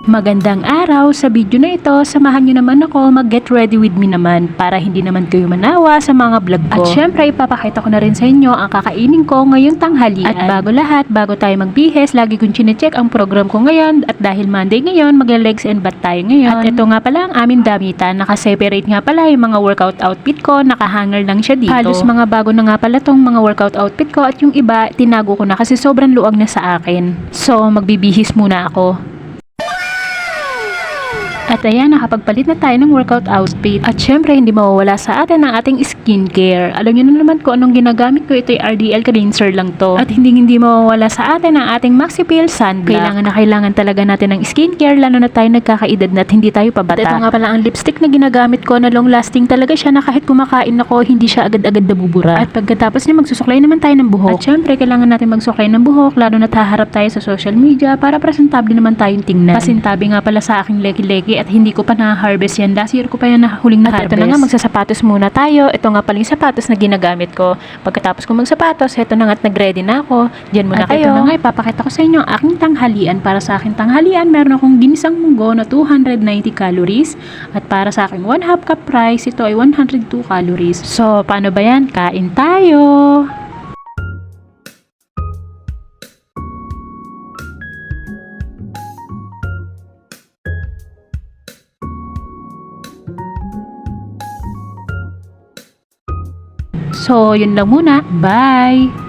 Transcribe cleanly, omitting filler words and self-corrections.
Magandang araw! Sa video na ito, samahan nyo naman ako mag-get ready with me naman para hindi naman kayo manawa sa mga vlog ko. At syempre, ipapakita ko na rin sa inyo ang kakainin ko ngayong tanghalian. At bago lahat, bago tayo magbihis, lagi kong chinecheck ang program ko ngayon. At dahil Monday ngayon, mag-legs and butt tayo ngayon. At ito nga pala ang aming damitan. Nakaseparate nga pala yung mga workout outfit ko. Nakahanger lang siya dito. Halos mga bago na nga pala tong mga workout outfit ko. At yung iba, tinago ko na kasi sobrang luwag na sa akin. So, magbibihis muna ako. At ayan, nakapagpalit na tayo ng workout outfit. At syempre, hindi mawawala sa atin ang ating skincare. Alam nyo na naman kung anong ginagamit ko. Ito ay RDL cleanser lang to. At hindi mawawala sa atin ang ating Maxipil Sunblock. Kailangan talaga natin ng skincare, lalo na tayo nagkakaedad na at hindi tayo pabata. At ito nga pala ang lipstick na ginagamit ko na long lasting talaga siya na kahit kumakain ako, hindi siya agad-agad nabubura. At pagkatapos niya, magsusuklay naman tayo ng buhok. At syempre, kailangan natin magsuklay ng buhok, lalo na haharap tayo sa social media para presentable naman tayong tingnan. Pasintabi nga pala sa aking leki-leki at hindi ko pa na-harvest yan. Last year ko pa yan huling na-harvest. At ito na nga, magsasapatos muna tayo. Ito nga pala yung sapatos na ginagamit ko. Pagkatapos ko magsapatos, ito na nga at nag-ready na ako. Diyan muna kayo. At ito na nga, ipapakita ko sa inyo ang aking tanghalian. Para sa aking tanghalian, meron akong ginisang munggo na 290 calories. At para sa aking 1/2 cup rice, ito ay 102 calories. So, paano ba yan? Kain tayo! So, yun lang muna. Bye!